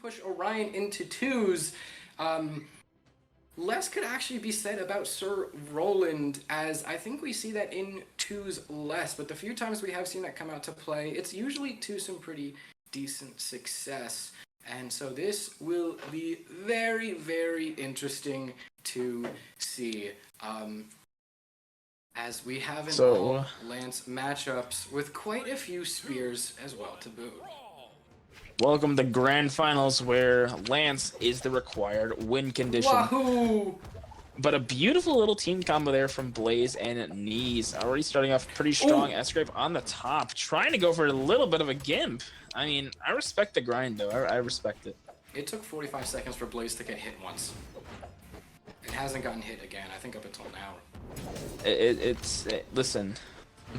push Orion into twos. Less could actually be said about Sir Roland, as I think we see that in twos less, but the few times we have seen that come out to play, it's usually to some pretty decent success. And so this will be very, very interesting to see. As we have in all Lance matchups with quite a few spears as well to boot. Welcome to Grand Finals, where Lance is the required win condition. Wahoo! But a beautiful little team combo there from Blaze and Neeze. Already starting off pretty strong. Sgrape on the top, trying to go for a little bit of a gimp. I mean, I respect the grind, though. I respect it. It took 45 seconds for Blaze to get hit once. It hasn't gotten hit again, I think, up until now. Listen,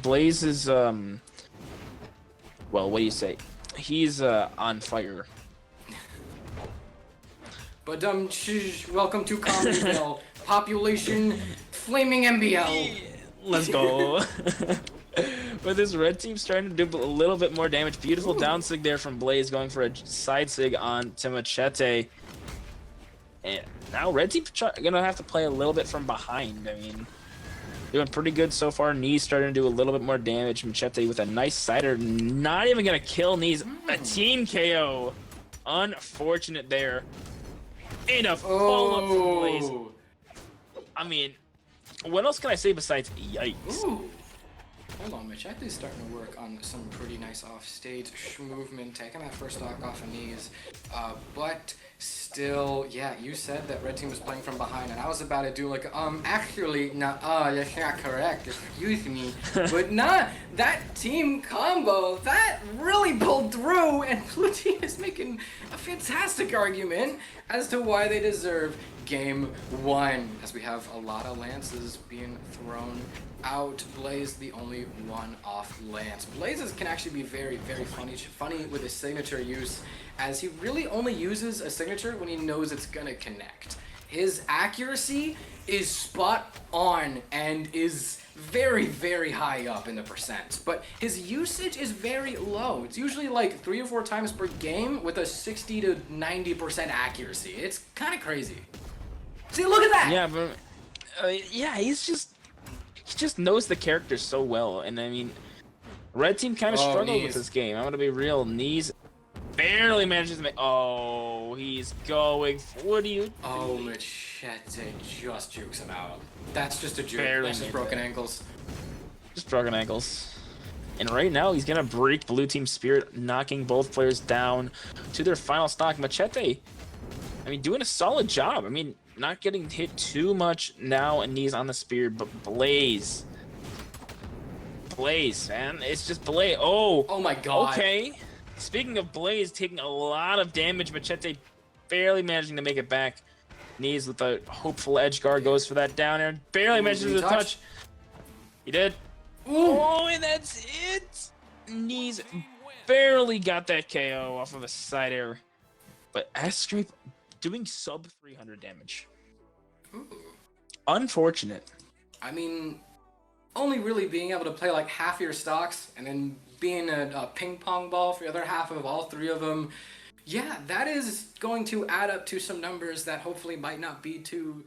Blaze is, well, what do you say? He's on fire. But welcome to Comedyville. Population flaming MBL. Let's go. But this red team's trying to do a little bit more damage. Beautiful down sig there from Blaze, going for a side sig on to Macheeete. And now red team's gonna have to play a little bit from behind. I mean, doing pretty good so far. Neeze starting to do a little bit more damage. Macheeete with a nice sider. Not even going to kill Neeze. A team KO. Unfortunate there. And a follow-up from Blaze. I mean, what else can I say besides yikes? Ooh. Hold on, Macheete's starting to work on some pretty nice off-stage movement, taking that first stock off of Neeze. But still, yeah, you said that red team was playing from behind, and I was about to do like, actually, no, that's not correct, excuse me. But nah, that team combo, that really pulled through, and blue team is making a fantastic argument as to why they deserve game one, as we have a lot of lances being thrown out. Blaze the only one off lance. Blazes can actually be very, very funny with his signature use, as he really only uses a signature when he knows it's gonna connect. His accuracy is spot on and is very, very high up in the percents, but his usage is very low. It's usually like 3 or 4 times per game with a 60 to 90% accuracy. It's kind of crazy. See, look at that! Yeah, but yeah, he just knows the character so well, and I mean, red team kind of struggled with this game. I'm gonna be real. Neeze barely manages to make. Oh, he's going. What do you do? Oh, Macheeete just jukes him out. That's just a juke. Barely That's just broken ankles. Just broken ankles. And right now, he's gonna break blue team spirit, knocking both players down to their final stock. Macheeete, I mean, doing a solid job. I mean, not getting hit too much now, and Neeze on the spear, but Blaze, man, it's just Blaze. Oh my god. Okay. Speaking of Blaze taking a lot of damage, Macheeete barely managing to make it back. Neeze with a hopeful edge guard goes for that down air. Barely manages to touch. He did. Oh, and that's it. Neeze barely got that KO off of a side air, but Sgrape doing sub 300 damage. Ooh. Unfortunate. I mean, only really being able to play like half your stocks and then being a ping pong ball for the other half of all 3 of them. Yeah, that is going to add up to some numbers that hopefully might not be too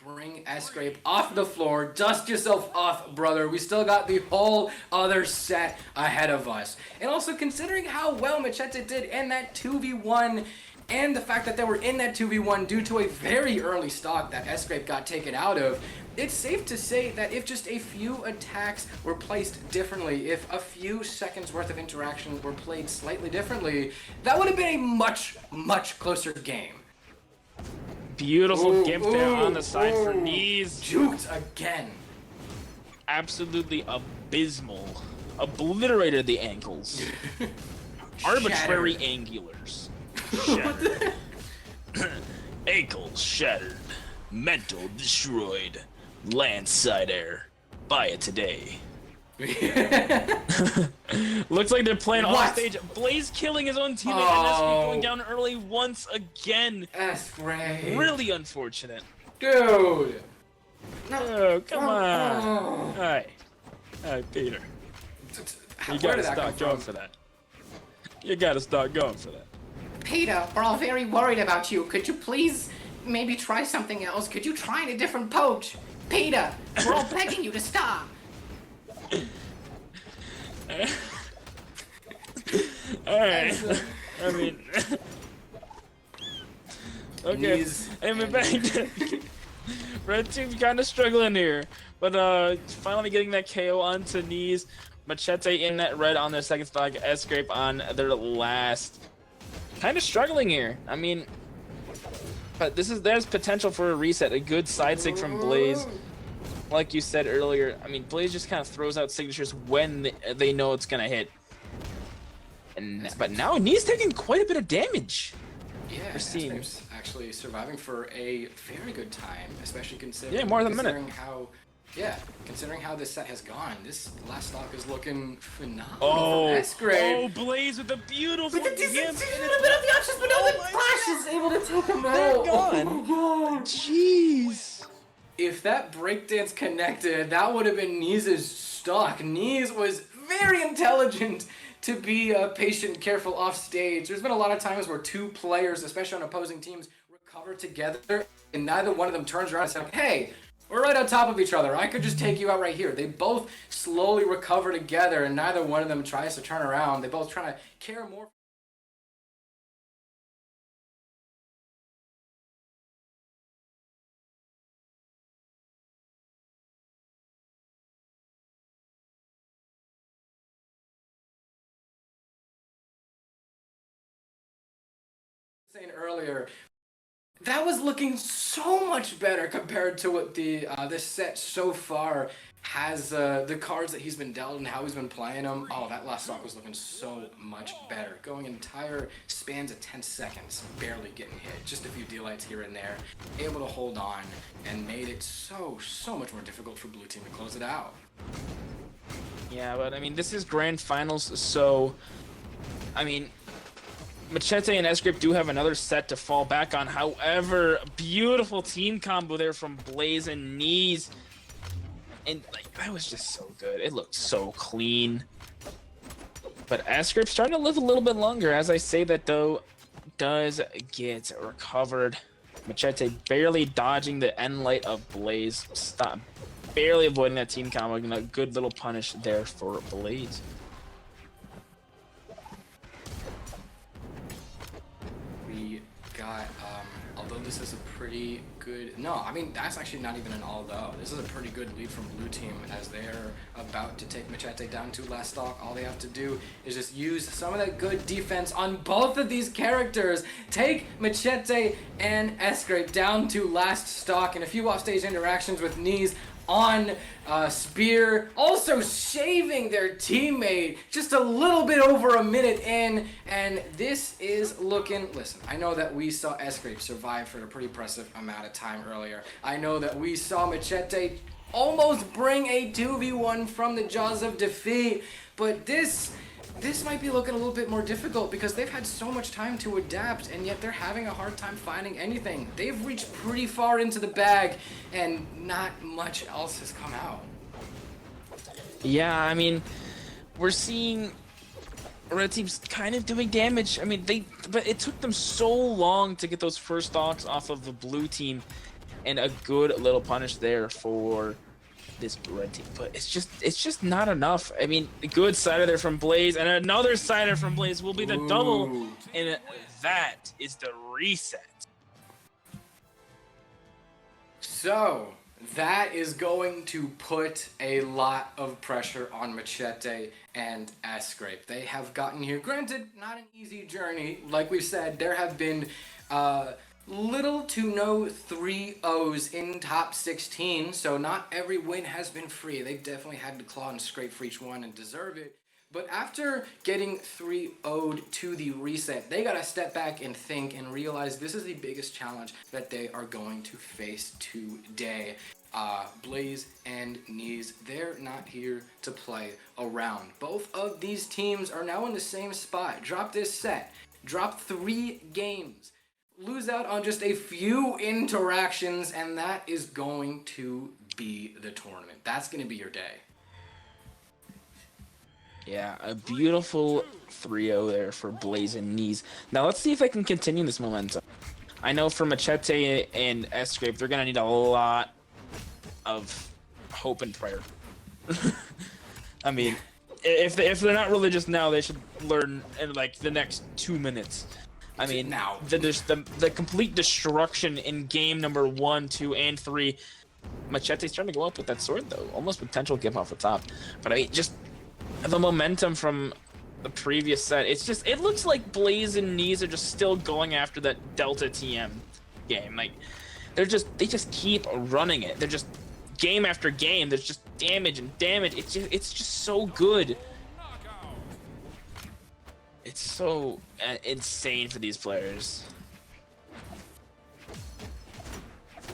Bring Sgrape off the floor. Dust yourself off, brother. We still got the whole other set ahead of us. And also, considering how well Macheeete did in that 2v1, and the fact that they were in that 2v1 due to a very early stock that Sgrape got taken out of, it's safe to say that if just a few attacks were placed differently, if a few seconds worth of interaction were played slightly differently, that would have been a much, much closer game. Beautiful gimp there on the side for Neeze. Juked again. Absolutely abysmal. Obliterated the ankles. Arbitrary angulars. Shattered. Ankles shattered. Mental destroyed. Lance side air. Buy it today. Looks like they're playing What? off stage. Blaze killing his own teammate and Sgrape going down early once again. Sgrape. Really unfortunate. Dude. Oh, come on. Alright. Alright, Peter. You gotta start going for that. You gotta start going for that. Peter, we're all very worried about you. Could you please maybe try something else? Could you try a different poach? Peter, we're all begging you to stop. Alright. I mean... okay. I mean, back Red team's kind of struggling here. But finally getting that KO onto Neeze. Macheeete in that red on their second stock. Sgrape on their last. Kind of struggling here. I mean... But there's potential for a reset. A good side sig from Blaze. Like you said earlier, I mean, Blaze just kind of throws out signatures when they know it's gonna hit. But now Neeze taking quite a bit of damage. Yeah, Sgrape's actually surviving for a very good time, especially considering more than a minute. Considering how this set has gone, this last stock is looking phenomenal. Oh, Sgrape. Blaze with a beautiful With a bit of the options, but now the Flash is able to take him out. They're gone. Oh my god. Jeez. If that breakdance connected, that would have been Neeze's stock. Neeze was very intelligent to be patient, careful off stage. There's been a lot of times where two players, especially on opposing teams, recover together, and neither one of them turns around and says, hey, we're right on top of each other. I could just take you out right here. They both slowly recover together, and neither one of them tries to turn around. They both try to care more. Saying earlier, that was looking so much better compared to what the this set so far has, the cards that he's been dealt and how he's been playing them. Oh, that last stock was looking so much better. Going entire spans of 10 seconds, barely getting hit. Just a few delights here and there. Able to hold on and made it so much more difficult for blue team to close it out. Yeah, but I mean, this is grand finals, so I mean, Macheeete and Sgrape do have another set to fall back on. However, beautiful team combo there from Blaze and Neeze. And like, that was just so good. It looked so clean. But Sgrape's starting to live a little bit longer. As I say that though, does get recovered. Macheeete barely dodging the end light of Blaze. Stop. Barely avoiding that team combo. A good little punish there for Blaze. Got, although this is a pretty good, no, I mean, that's actually not even an although. This is a pretty good lead from blue team as they're about to take Macheeete down to last stock. All they have to do is just use some of that good defense on both of these characters. Take Macheeete and Sgrape down to last stock, and a few offstage interactions with Neeze on Spear, also shaving their teammate just a little bit over a minute in, and this is looking, listen, I know that we saw Sgrape survive for a pretty impressive amount of time earlier. I know that we saw Macheeete almost bring a 2v1 from the jaws of defeat, but this might be looking a little bit more difficult because they've had so much time to adapt, and yet they're having a hard time finding anything. They've reached pretty far into the bag, and not much else has come out. Yeah, I mean, we're seeing red team's kind of doing damage. I mean, but it took them so long to get those first stocks off of the blue team, and a good little punish there for this red team, but it's just not enough. I mean, a good sider there from Blaze, and another sider from Blaze will be the double, and that is the reset. So that is going to put a lot of pressure on Macheeete and Sgrape. They have gotten here, granted, not an easy journey. Like we said, there have been little to no 3-0s in top 16, so not every win has been free. They've definitely had to claw and scrape for each one and deserve it. But after getting 3-0'd to the reset, they gotta step back and think and realize this is the biggest challenge that they are going to face today. Blaze and Neeze, they're not here to play around. Both of these teams are now in the same spot. Drop this set, drop 3 games, lose out on just a few interactions, and that is going to be the tournament. That's gonna be your day. Yeah, a beautiful 3-0 there for Blaze and Neeze. Now let's see if I can continue this momentum. I know for Macheeete and Sgrape, they're gonna need a lot of hope and prayer. I mean, if they're not religious now, they should learn in like the next 2 minutes. I mean, now the complete destruction in game number 1, 2, and 3. Macheete's trying to go up with that sword though, almost potential give off the top. But I mean, just the momentum from the previous set, it looks like Blaze and Neeze are just still going after that Delta TM game. Like they just keep running it. They're just game after game. There's just damage and damage. It's just so good. It's so insane for these players.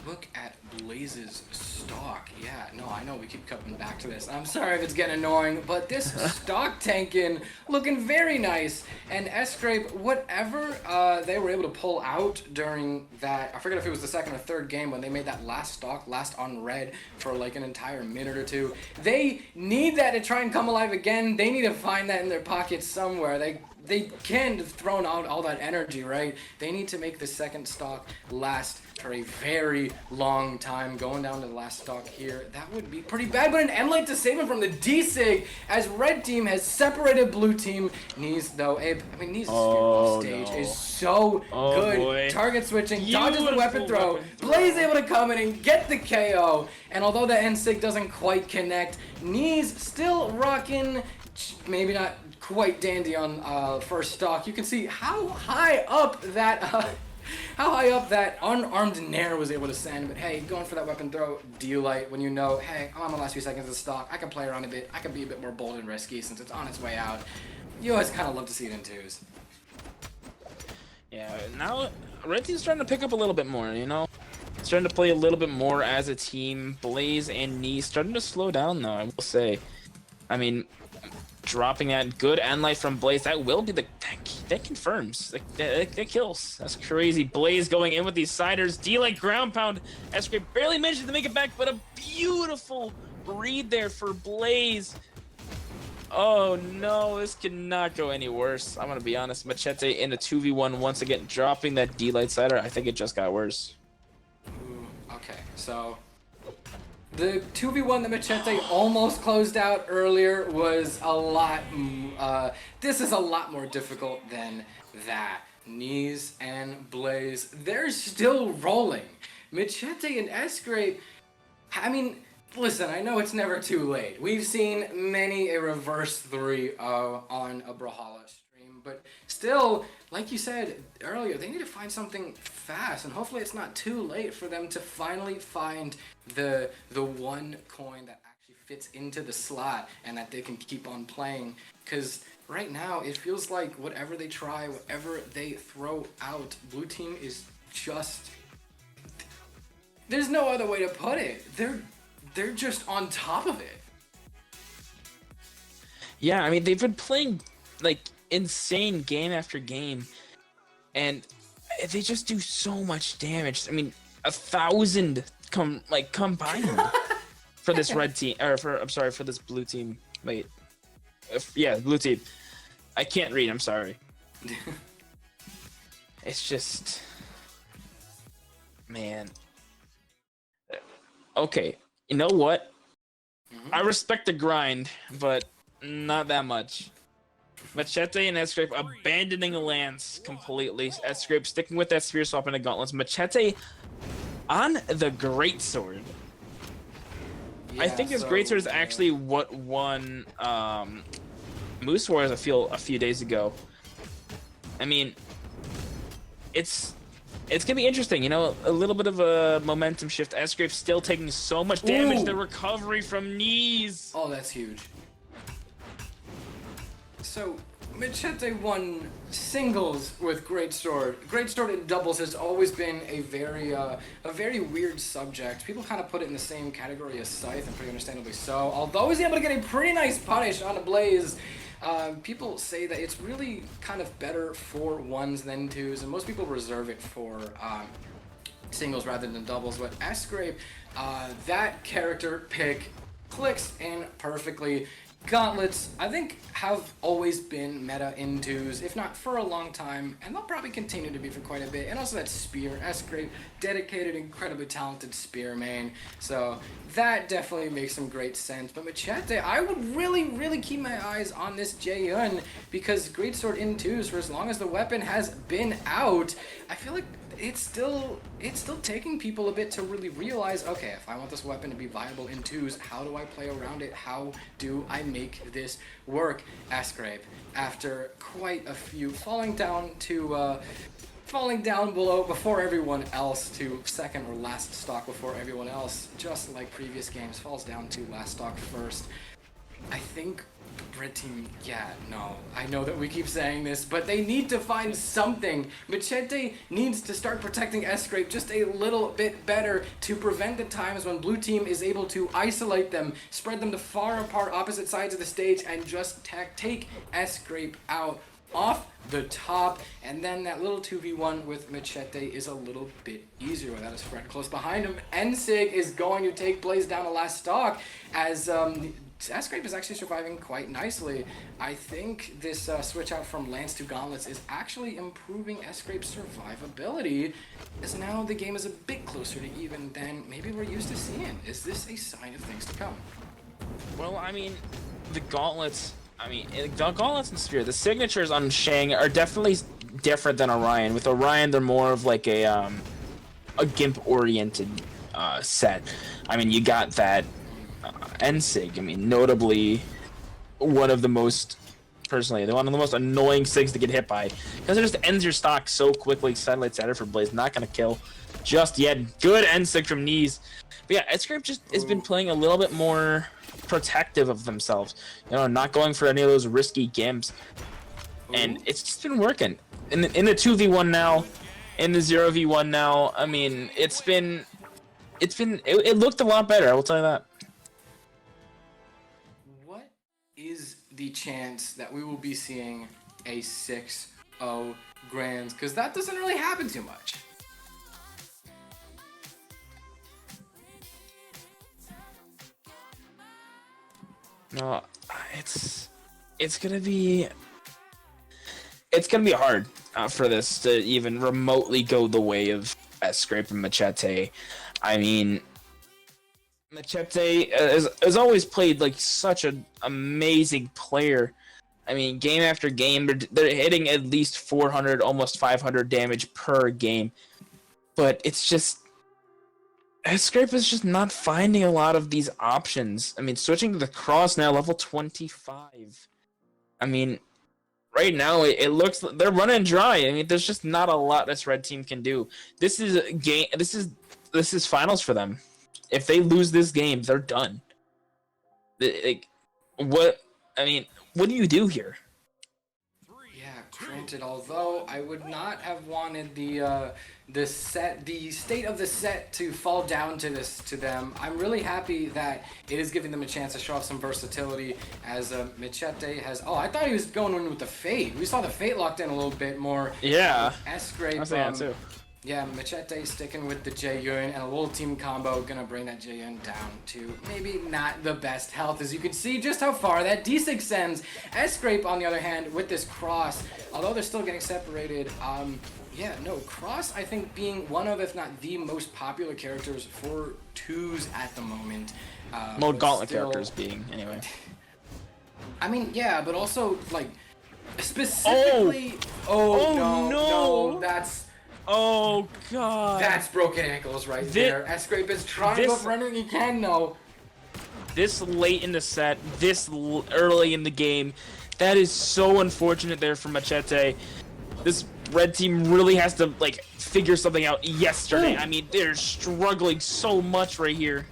Look at Blaze's stock. Yeah, no, I know we keep coming back to this. I'm sorry if it's getting annoying, but this stock tanking looking very nice. And Sgrape, whatever they were able to pull out during that, I forget if it was the second or third game when they made that last stock, last on red for like an entire minute or two. They need that to try and come alive again. They need to find that in their pockets somewhere. They can't have thrown out all that energy, right? They need to make the second stock last for a very long time. Going down to the last stock here, that would be pretty bad, but an M-Light to save him from the D-Sig as red team has separated blue team. Neeze, though, Abe, I mean, Neeze's off stage is so good. Boy. Target switching, dodges the weapon throw. Blaze able to come in and get the KO. And although the N-Sig doesn't quite connect, Neeze still rocking, maybe not quite dandy on first stock. You can see how high up that unarmed Nair was able to send. But hey, going for that weapon throw, D-Light, when you know, hey, I'm on the last few seconds of the stock, I can play around a bit, I can be a bit more bold and risky since it's on its way out. You always kind of love to see it in twos. Yeah, now red team's starting to pick up a little bit more, you know? Starting to play a little bit more as a team. Blaze and Neeze starting to slow down though, I will say. I mean, dropping that good end light from Blaze, that will be that confirms. That kills. That's crazy. Blaze going in with these siders. D-Light ground pound. Sgrape barely managed to make it back, but a beautiful read there for Blaze. Oh no, this cannot go any worse. I'm gonna be honest. Macheeete in a 2v1 once again, dropping that D-Light sider. I think it just got worse. Ooh, okay, so the 2v1 that Macheeete almost closed out earlier was a lot, this is a lot more difficult than that. Neeze and Blaze, they're still rolling. Macheeete and Sgrape, I mean, listen, I know it's never too late. We've seen many a reverse 3 on a Brawlhalla stream, but still, like you said earlier, they need to find something fast, and hopefully it's not too late for them to finally find the one coin that actually fits into the slot and that they can keep on playing. Because right now, it feels like whatever they try, whatever they throw out, blue team is just... There's no other way to put it. They're just on top of it. Yeah, I mean, they've been playing, like, insane game after game, and they just do so much damage. I mean, 1,000 combined for this red team, or for this blue team. Wait, yeah, blue team. I can't read. I'm sorry. It's just, man. Okay, you know what? I respect the grind, but not that much. Macheeete and Sgrape abandoning Lance completely. Sgrape sticking with that spear swap and the gauntlets. Macheeete on the greatsword. Yeah, I think his greatsword is actually what won Moose Wars a few days ago. I mean, it's gonna be interesting, you know, a little bit of a momentum shift. Sgrape still taking so much damage. Ooh. The recovery from Neeze. Oh, that's huge. So, Macheeete won singles with Greatsword. Greatsword in doubles has always been a very weird subject. People kind of put it in the same category as Scythe, and pretty understandably so. Although he's able to get a pretty nice punish on a Blaze, people say that it's really kind of better for ones than twos, and most people reserve it for singles rather than doubles. But Sgrape, that character pick clicks in perfectly. Gauntlets, I think, have always been meta in twos, if not for a long time, and they'll probably continue to be for quite a bit. And also that spear, Sgrape, dedicated, incredibly talented spear main, so that definitely makes some great sense. But Macheeete, I would really keep my eyes on this Jaehyun, because Greatsword in twos, for as long as the weapon has been out, I feel like it's still taking people a bit to really realize, okay, if I want this weapon to be viable in twos, how do I play around it? How do I make this work? Sgrape, after quite a few, falling down below before everyone else to second or last stock before everyone else, just like previous games, falls down to last stock first. I think Red Team, yeah, no. I know that we keep saying this, but they need to find something. Macheeete needs to start protecting Sgrape just a little bit better to prevent the times when Blue Team is able to isolate them, spread them to far apart opposite sides of the stage, and just take Sgrape out off the top. And then that little 2v1 with Macheeete is a little bit easier without his friend close behind him. Nsig is going to take Blaze down to last stock as Sgrape is actually surviving quite nicely. I think this switch out from Lance to Gauntlets is actually improving Sgrape's survivability, as now the game is a bit closer to even than maybe we're used to seeing. Is this a sign of things to come? Well, I mean, the Gauntlets, the Gauntlets and Spear, the signatures on Shang are definitely different than Orion. With Orion, they're more of like a Gimp-oriented set. I mean, you got that Nsig, notably one of the most annoying Sigs to get hit by, because it just ends your stock so quickly. Satellite Satter for Blaze, not gonna kill just yet. Good Nsig from Neeze. But yeah, Sgrape just has been playing a little bit more protective of themselves, not going for any of those risky gimps, and it's just been working in the 2v1 now, in the 0v1 now. I mean, it looked a lot better, I will tell you that. What is the chance that we will be seeing a 6-0 Grands? Because that doesn't really happen too much. No, it's gonna be hard for this to even remotely go the way of Sgrape and Macheeete. I mean, Macheeete has always played like such an amazing player. I mean, game after game, they're hitting at least 400, almost 500 damage per game. But it's just, Sgrape is just not finding a lot of these options. I mean, switching to the cross now, level 25. I mean, right now it looks they're running dry. I mean, there's just not a lot this red team can do. This is a game. This is finals for them. If they lose this game, they're done. What do you do here? Yeah, granted, although I would not have wanted the state of the set to fall down to them, I'm really happy that it is giving them a chance to show off some versatility, as Macheeete has. Oh, I thought he was going in with the Fate. We saw the Fate locked in a little bit more. Yeah. Sgrape. I say that too. Yeah, Macheeete sticking with the Jaehyun, and a little team combo gonna bring that Jaehyun down to maybe not the best health. As you can see just how far that D6 sends. Sgrape, on the other hand, with this cross, although they're still getting separated, Cross, I think, being one of, if not the most popular characters for twos at the moment. Gauntlet characters being, anyway. I mean, yeah, but also, like, specifically... Oh, no, that's... Oh, God. That's broken ankles right there. Sgrape is trying to go for anything he can, though. This late in the set, this early in the game, that is so unfortunate there for Macheeete. This red team really has to, like, figure something out yesterday. Ooh. I mean, they're struggling so much right here.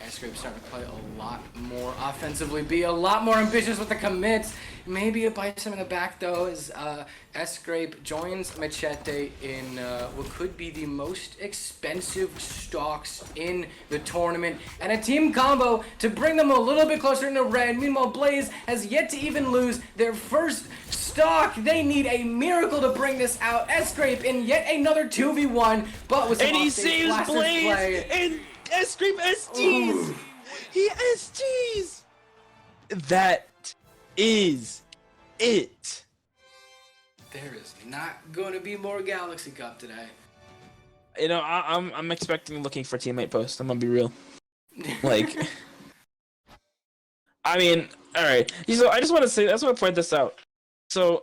Sgrape starting to play a lot more offensively, be a lot more ambitious with the commits. Maybe it bites him in the back though, as Sgrape joins Macheeete in what could be the most expensive stocks in the tournament, and a team combo to bring them a little bit closer into red. Meanwhile, Blaze has yet to even lose their first stock. They need a miracle to bring this out. Sgrape in yet another 2v1, but with some And he offstage saves blasters Blaze, play. and Sgrape SGs. Ooh. He SGs. That is it. There is not going to be more Galaxy Cup today. You know, I'm expecting looking for teammate post. I'm gonna be real. Like, I mean, all right. So I just want to say, I just want to point this out. So,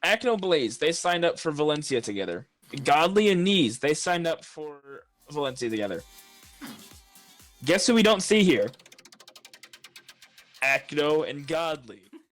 Acno Blaze, they signed up for Valencia together. Godly and Neeze, they signed up for Valencia together. Guess who we don't see here? Acno and Godly.